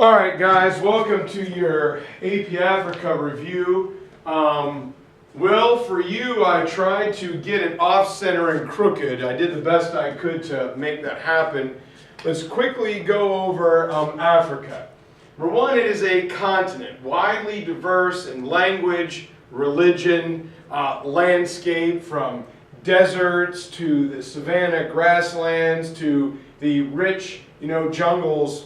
All right, guys, welcome to your AP Africa review. Will, for you, I tried to get it off-center and crooked. I did the best I could to make that happen. Let's quickly go over Africa. Number one, it is a continent, widely diverse in language, religion, landscape, from deserts to the savanna grasslands to the rich, jungles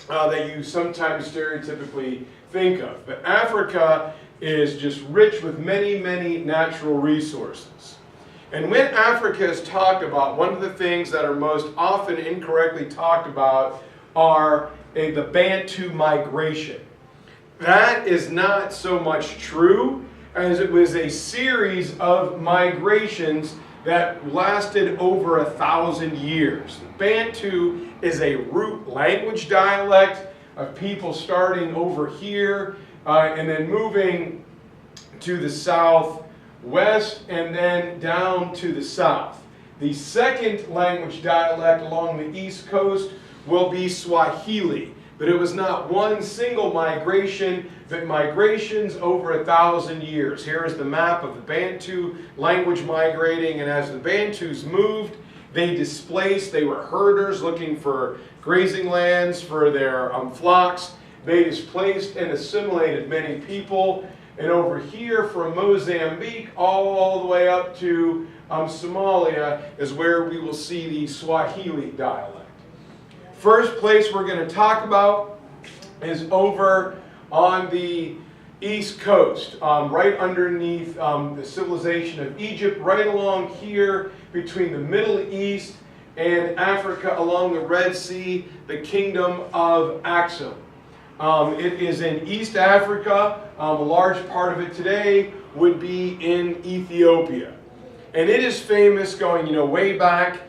that you sometimes stereotypically think of. But Africa is just rich with many, many natural resources. And when Africa is talked about, one of the things that are most often incorrectly talked about are the Bantu migration. That is not so much true, as it was a series of migrations that lasted over 1,000 years. Bantu is a root language dialect of people starting over here and then moving to the southwest and then down to the south. The second language dialect along the east coast will be Swahili, but it was not one single migration, but migrations over 1,000 years. Here is the map of the Bantu language migrating, and as the Bantus moved, they displaced. They were herders looking for grazing lands for their flocks. They displaced and assimilated many people. And over here from Mozambique all the way up to Somalia is where we will see the Swahili dialect. First place we're going to talk about is over on the east coast, right underneath the civilization of Egypt, right along here between the Middle East and Africa along the Red Sea, the kingdom of Aksum. It is in East Africa. A large part of it today would be in Ethiopia. And it is famous going, way back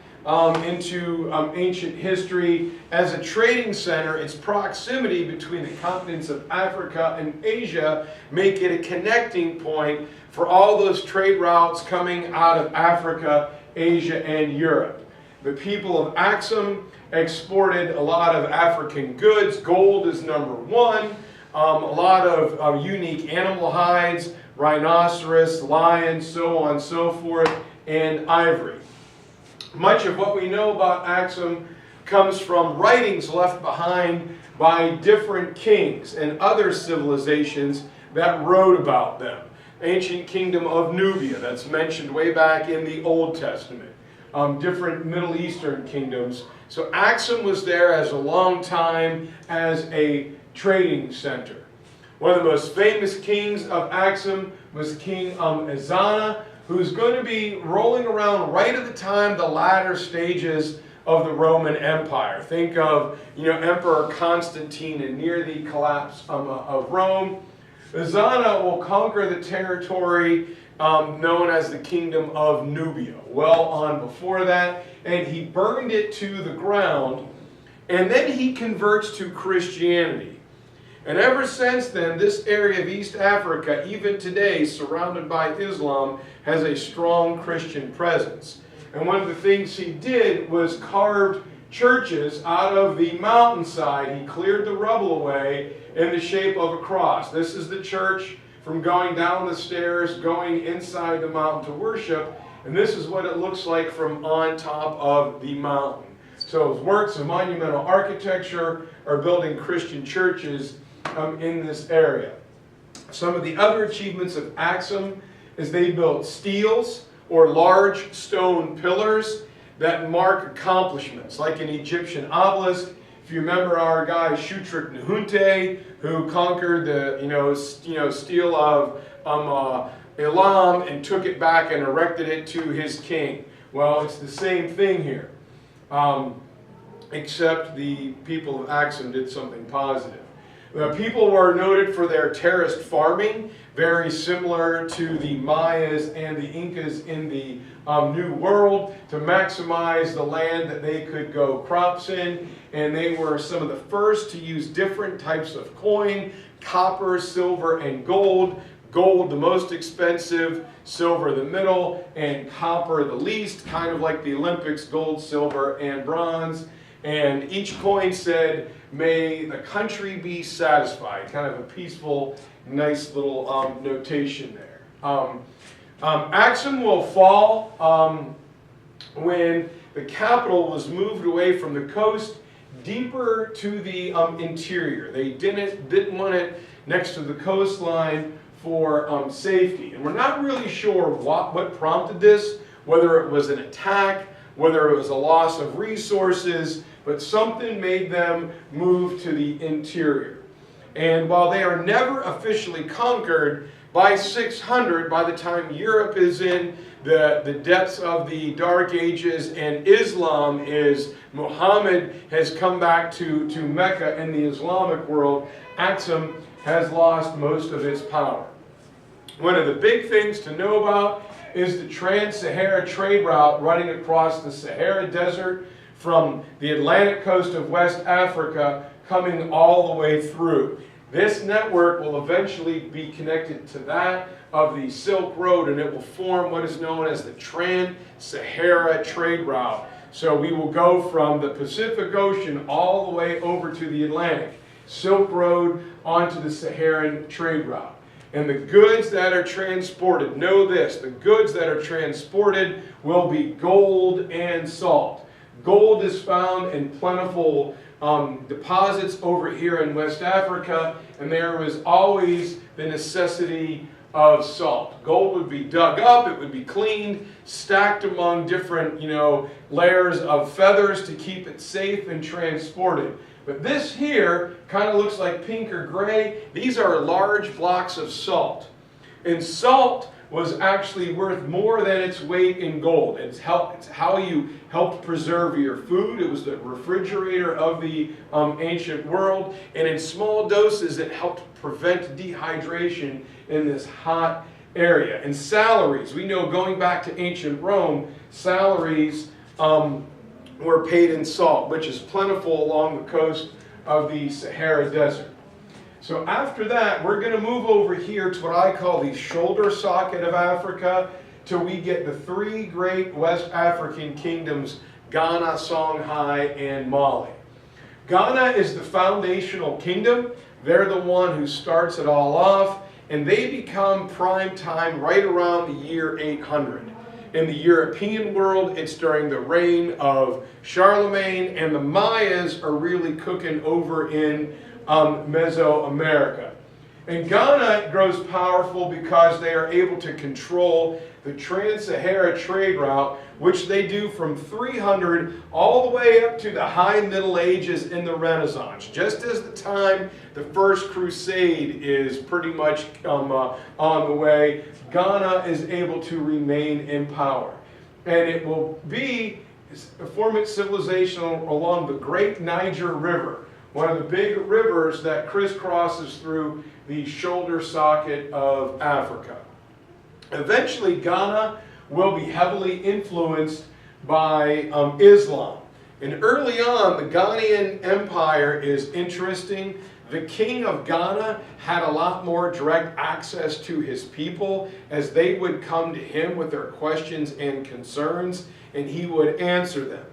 into ancient history as a trading center. Its proximity between the continents of Africa and Asia make it a connecting point for all those trade routes coming out of Africa, Asia, and Europe. The people of Aksum exported a lot of African goods. Gold is number one. A lot of unique animal hides, rhinoceros, lions, so on and so forth, and ivory. Much of what we know about Aksum comes from writings left behind by different kings and other civilizations that wrote about them. Ancient kingdom of Nubia, that's mentioned way back in the Old Testament. Different Middle Eastern kingdoms. So Aksum was there as a long time as a trading center. One of the most famous kings of Aksum was King Ezana, who's going to be rolling around right at the time the latter stages of the Roman Empire. Think of, Emperor Constantine and near the collapse of Rome. Ezana will conquer the territory known as the Kingdom of Nubia, well on before that, and he burned it to the ground, and then he converts to Christianity. And ever since then, this area of East Africa, even today, surrounded by Islam, has a strong Christian presence. And one of the things he did was carved churches out of the mountainside. He cleared the rubble away in the shape of a cross. This is the church from going down the stairs, going inside the mountain to worship. And this is what it looks like from on top of the mountain. So his works of monumental architecture are building Christian churches in this area. Some of the other achievements of Aksum is they built steels or large stone pillars that mark accomplishments, like an Egyptian obelisk. If you remember our guy Shutruk Nahunte, who conquered the steel of Elam and took it back and erected it to his king. Well, it's the same thing here, except the people of Aksum did something positive. The people were noted for their terraced farming, very similar to the Mayas and the Incas in the New World, to maximize the land that they could grow crops in. And they were some of the first to use different types of coin: copper, silver, and gold. Gold the most expensive, silver the middle, and copper the least, kind of like the Olympics: gold, silver, and bronze. And each coin said may the country be satisfied. Kind of a peaceful, nice little notation there. Aksum will fall when the capital was moved away from the coast deeper to the interior. They didn't want it next to the coastline for safety. And we're not really sure what prompted this, whether it was an attack, whether it was a loss of resources, but something made them move to the interior. And while they are never officially conquered, by 600, by the time Europe is in the depths of the Dark Ages and Muhammad has come back to Mecca in the Islamic world, Aksum has lost most of its power. One of the big things to know about is the Trans-Sahara trade route running across the Sahara Desert from the Atlantic coast of West Africa coming all the way through. This network will eventually be connected to that of the Silk Road, and it will form what is known as the Trans-Sahara trade route. So we will go from the Pacific Ocean all the way over to the Atlantic, Silk Road onto the Saharan trade route. And the goods that are transported, know this, the goods that are transported will be gold and salt. Gold is found in plentiful deposits over here in West Africa, and there was always the necessity of salt. Gold would be dug up, it would be cleaned, stacked among different, layers of feathers to keep it safe and transported. But this here kind of looks like pink or gray. These are large blocks of salt. And salt was actually worth more than its weight in gold. It's how you helped preserve your food. It was the refrigerator of the ancient world. And in small doses, it helped prevent dehydration in this hot area. And salaries, we know going back to ancient Rome, salaries were paid in salt, which is plentiful along the coast of the Sahara Desert. So after that, we're going to move over here to what I call the shoulder socket of Africa, till we get the three great West African kingdoms, Ghana, Songhai, and Mali. Ghana is the foundational kingdom. They're the one who starts it all off, and they become prime time right around the year 800. In the European world, it's during the reign of Charlemagne, and the Mayas are really cooking over in Mesoamerica. And Ghana grows powerful because they are able to control the Trans-Sahara trade route, which they do from 300 all the way up to the High Middle Ages in the Renaissance. Just as the time the First Crusade is pretty much on the way, Ghana is able to remain in power. And it will be form its civilization along the Great Niger River, one of the big rivers that crisscrosses through the shoulder socket of Africa. Eventually, Ghana will be heavily influenced by Islam. And early on, the Ghanaian Empire is interesting. The king of Ghana had a lot more direct access to his people, as they would come to him with their questions and concerns, and he would answer them.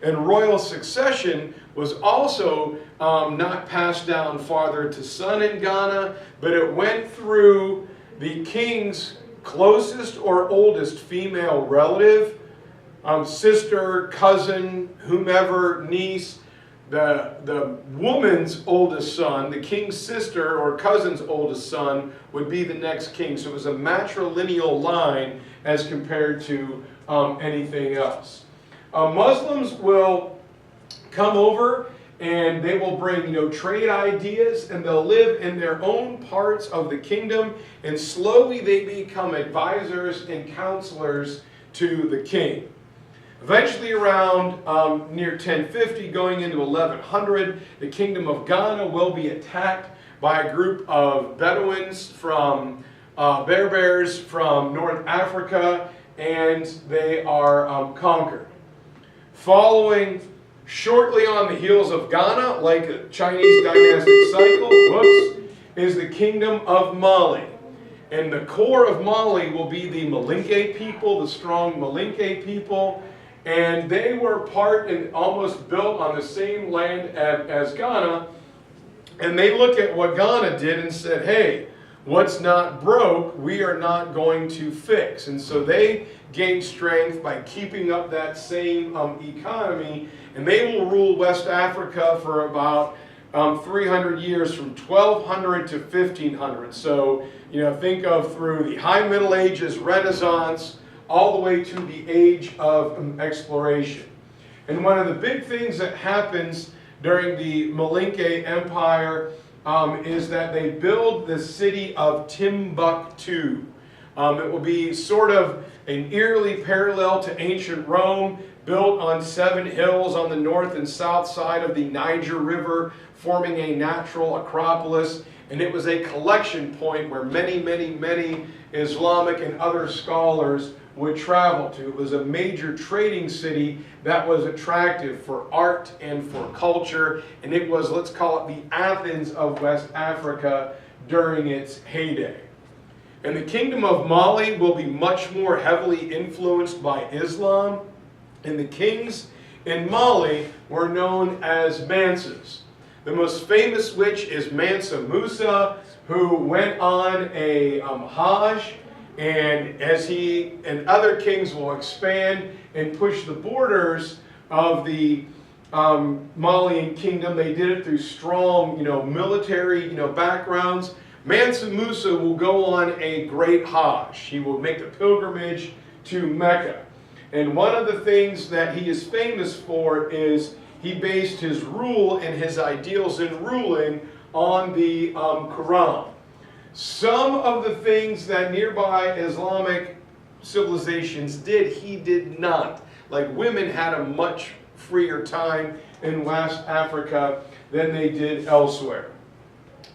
And royal succession was also not passed down father to son in Ghana, but it went through the king's closest or oldest female relative, sister, cousin, whomever, niece. The woman's oldest son, the king's sister or cousin's oldest son, would be the next king. So it was a matrilineal line as compared to anything else. Muslims will come over and they will bring trade ideas, and they'll live in their own parts of the kingdom, and slowly they become advisors and counselors to the king. Eventually around near 1050, going into 1100, the kingdom of Ghana will be attacked by a group of Bedouins from Berbers from North Africa, and they are conquered. Following shortly on the heels of Ghana, like a Chinese dynastic cycle, is the kingdom of Mali. And the core of Mali will be the Malinke people, the strong Malinke people. And they were part and almost built on the same land as Ghana. And they look at what Ghana did and said, hey, what's not broke, we are not going to fix. And so they gained strength by keeping up that same economy. And they will rule West Africa for about 300 years, from 1200 to 1500. So, think of through the High Middle Ages, Renaissance, all the way to the age of exploration. And one of the big things that happens during the Melega Empire is that they build the city of Timbuktu. It will be sort of an eerily parallel to ancient Rome, built on 7 hills on the north and south side of the Niger River, forming a natural acropolis. And it was a collection point where many, many, many Islamic and other scholars would travel to. It was a major trading city that was attractive for art and for culture, and it was, let's call it, the Athens of West Africa during its heyday. And the Kingdom of Mali will be much more heavily influenced by Islam, and the kings in Mali were known as Mansas. The most famous which is Mansa Musa, who went on a Hajj, and as he and other kings will expand and push the borders of the Malian kingdom, they did it through strong, military, backgrounds. Mansa Musa will go on a great Hajj. He will make the pilgrimage to Mecca. And one of the things that he is famous for is he based his rule and his ideals in ruling on the Quran. Some of the things that nearby Islamic civilizations did, he did not. Like, women had a much freer time in West Africa than they did elsewhere.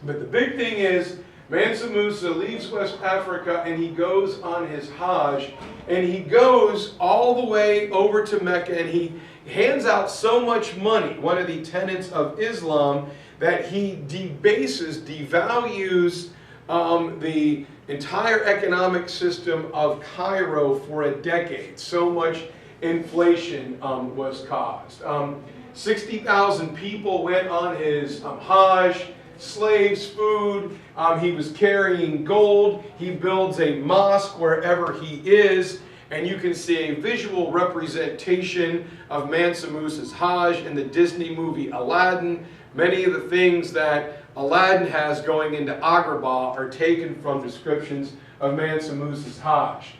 But the big thing is, Mansa Musa leaves West Africa and he goes on his Hajj, and he goes all the way over to Mecca, and he hands out so much money, one of the tenets of Islam, that he devalues the entire economic system of Cairo for a decade. So much inflation was caused. 60,000 people went on his Hajj, slaves, food. He was carrying gold. He builds a mosque wherever he is. And you can see a visual representation of Mansa Musa's Hajj in the Disney movie Aladdin. Many of the things that Aladdin has going into Agrabah are taken from descriptions of Mansa Musa's Hajj.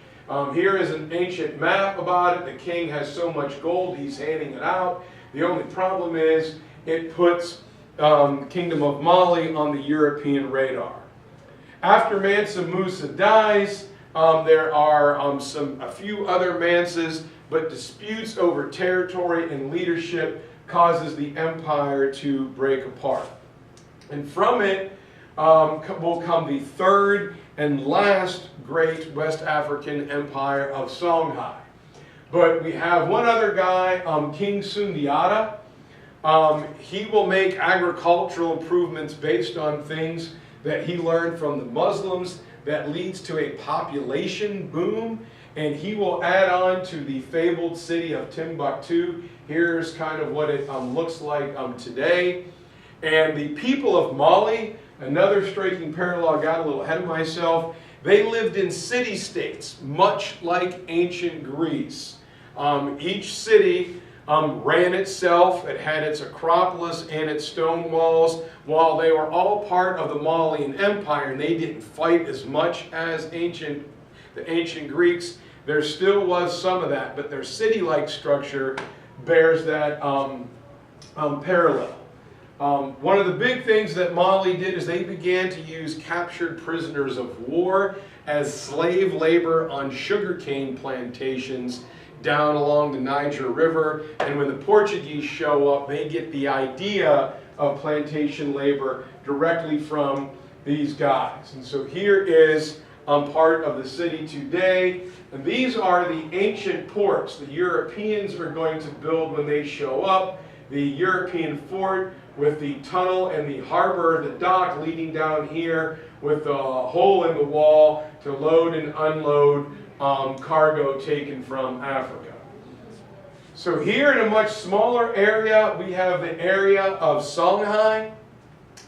Here is an ancient map about it. The king has so much gold, he's handing it out. The only problem is it puts Kingdom of Mali on the European radar. After Mansa Musa dies, there are a few other Mansas, but disputes over territory and leadership causes the empire to break apart. And from it will come the third and last great West African empire of Songhai. But we have one other guy, King Sundiata. He will make agricultural improvements based on things that he learned from the Muslims that leads to a population boom, and he will add on to the fabled city of Timbuktu. Here's kind of what it looks like today. And the people of Mali, another striking parallel, I got a little ahead of myself, they lived in city-states, much like ancient Greece. Each city ran itself. It had its acropolis and its stone walls. While they were all part of the Malian Empire and they didn't fight as much as the ancient Greeks, there still was some of that, but their city-like structure bears that parallel. One of the big things that Mali did is they began to use captured prisoners of war as slave labor on sugarcane plantations down along the Niger River. And when the Portuguese show up, they get the idea of plantation labor directly from these guys. And so here is part of the city today. And these are the ancient ports the Europeans are going to build when they show up. The European fort with the tunnel and the harbor, the dock leading down here with a hole in the wall to load and unload cargo taken from Africa. So here in a much smaller area, we have the area of Songhai.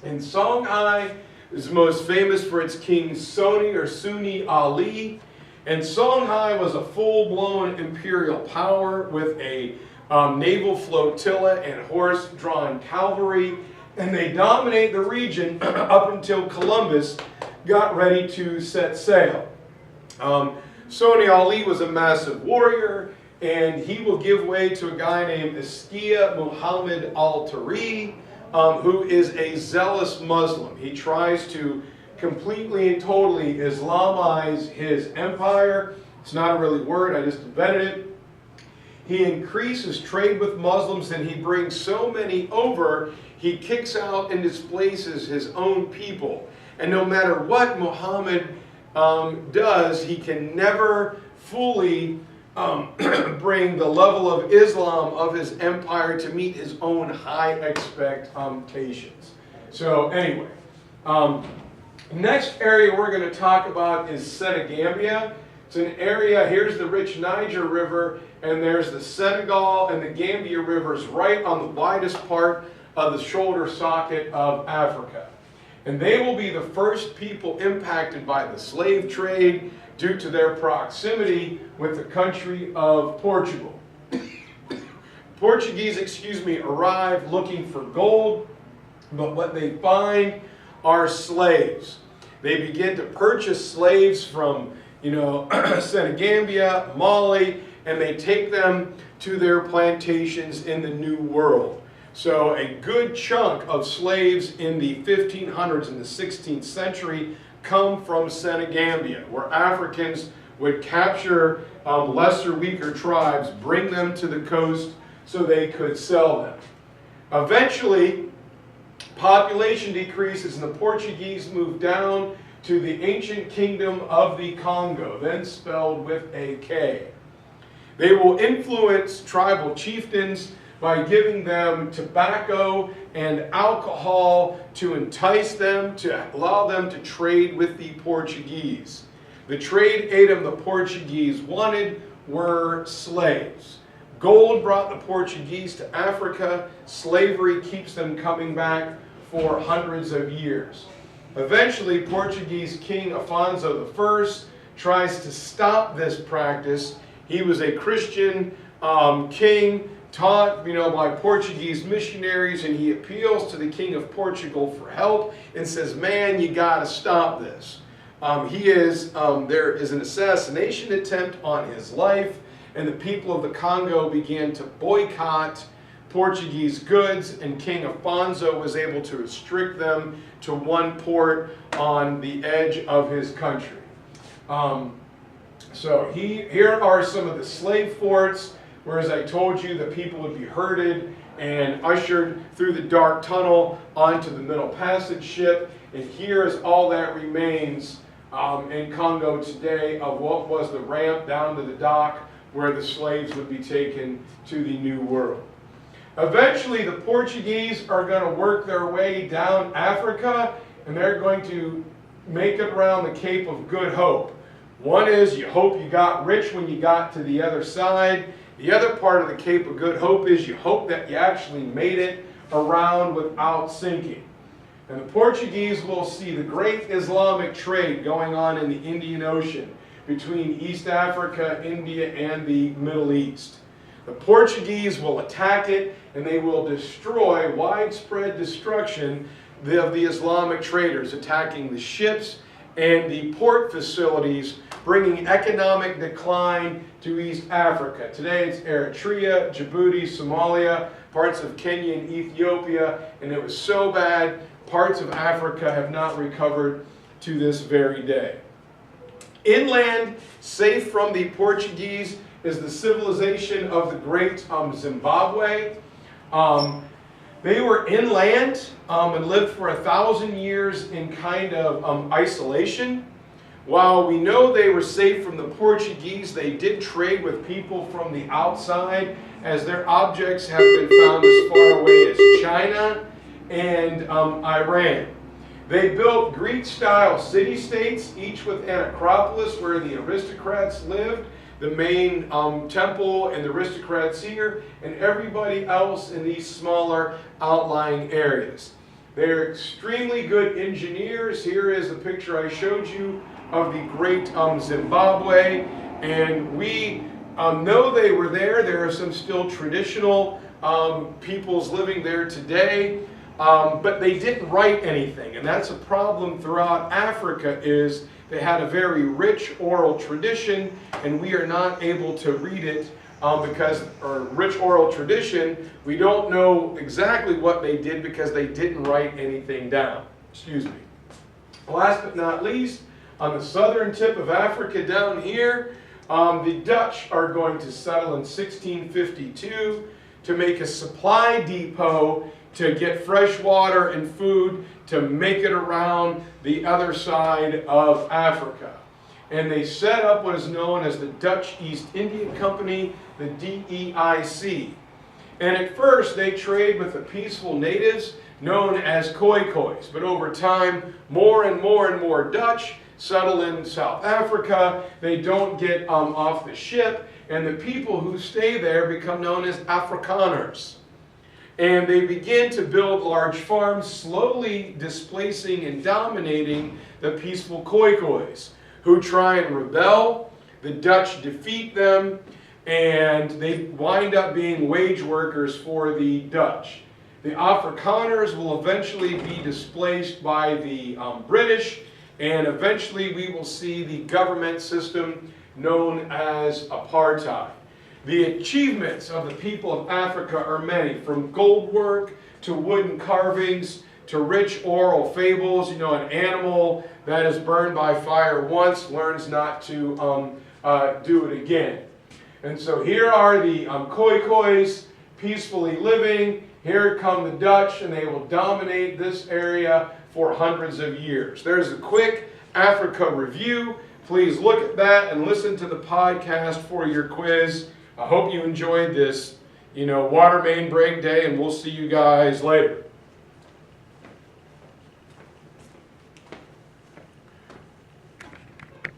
And Songhai is most famous for its king Sunni Ali. And Songhai was a full-blown imperial power with a naval flotilla and horse-drawn cavalry. And they dominate the region up until Columbus got ready to set sail. Sunni Ali was a massive warrior, and he will give way to a guy named Askia Muhammad al-Tari, who is a zealous Muslim. He tries to completely and totally Islamize his empire. It's not a really word, I just invented it. He increases trade with Muslims, and he brings so many over, he kicks out and displaces his own people. And no matter what Muhammad does, he can never fully bring the level of Islam of his empire to meet his own high expectations. So anyway, next area we're going to talk about is Senegambia. It's an area, here's the rich Niger River, and there's the Senegal and the Gambia rivers right on the widest part of the shoulder socket of Africa. And they will be the first people impacted by the slave trade due to their proximity with the country of Portugal. Portuguese, arrive looking for gold, but what they find are slaves. They begin to purchase slaves from, Senegambia, Mali, and they take them to their plantations in the New World. So a good chunk of slaves in the 1500s and the 16th century come from Senegambia, where Africans would capture lesser, weaker tribes, bring them to the coast so they could sell them. Eventually, population decreases and the Portuguese move down to the ancient kingdom of the Congo, then spelled with a K. They will influence tribal chieftains by giving them tobacco and alcohol to entice them, to allow them to trade with the Portuguese. The trade item the Portuguese wanted were slaves. Gold brought the Portuguese to Africa. Slavery keeps them coming back for hundreds of years. Eventually, Portuguese King Afonso I tries to stop this practice. He was a Christian king, taught by Portuguese missionaries, and he appeals to the King of Portugal for help and says, man, you got to stop this. There is an assassination attempt on his life, and the people of the Congo began to boycott Portuguese goods, and King Afonso was able to restrict them to one port on the edge of his country. Here are some of the slave forts, where, as I told you, the people would be herded and ushered through the dark tunnel onto the Middle Passage ship. And here is all that remains in Congo today of what was the ramp down to the dock where the slaves would be taken to the New World. Eventually, the Portuguese are going to work their way down Africa, and they're going to make it around the Cape of Good Hope. One is you hope you got rich when you got to the other side. The other part of the Cape of Good Hope is you hope that you actually made it around without sinking. And the Portuguese will see the great Islamic trade going on in the Indian Ocean between East Africa, India, and the Middle East. The Portuguese will attack it, and they will destroy, widespread destruction of the Islamic traders, attacking the ships and the port facilities, bringing economic decline to East Africa. Today it's Eritrea, Djibouti, Somalia, parts of Kenya and Ethiopia, and it was so bad, parts of Africa have not recovered to this very day. Inland, safe from the Portuguese, is the civilization of the great Zimbabwe. They were inland and lived for 1,000 years in kind of isolation. While we know they were safe from the Portuguese, they did trade with people from the outside, as their objects have been found as far away as China and Iran. They built Greek-style city-states, each with an acropolis where the aristocrats lived. the main temple and the aristocrats here, and everybody else in these smaller outlying areas. They're extremely good engineers. Here is the picture I showed you of the great Zimbabwe, and we know they were there. There are some still traditional peoples living there today, but they didn't write anything, and that's a problem throughout Africa. Is they had a very rich oral tradition, and we are not able to read it because, or rich oral tradition, we don't know exactly what they did because they didn't write anything down. Excuse me. Last but not least, on the southern tip of Africa down here, the Dutch are going to settle in 1652 to make a supply depot to get fresh water and food to make it around the other side of Africa. And they set up what is known as the Dutch East India Company, the DEIC. And at first they trade with the peaceful natives known as Khoikhoi. But over time, more and more Dutch settle in South Africa. They don't get off the ship, and the people who stay there become known as Afrikaners. And they begin to build large farms, slowly displacing and dominating the peaceful Khoikhois, who try and rebel. The Dutch defeat them, and they wind up being wage workers for the Dutch. The Afrikaners will eventually be displaced by the British, and eventually we will see the government system known as apartheid. The achievements of the people of Africa are many, from gold work to wooden carvings to rich oral fables. You know, an animal that is burned by fire once learns not to do it again. And so here are the Khoikhois peacefully living. Here come the Dutch, and they will dominate this area for hundreds of years. There's a quick Africa review. Please look at that and listen to the podcast for your quiz. I hope you enjoyed this, water main break day, and we'll see you guys later.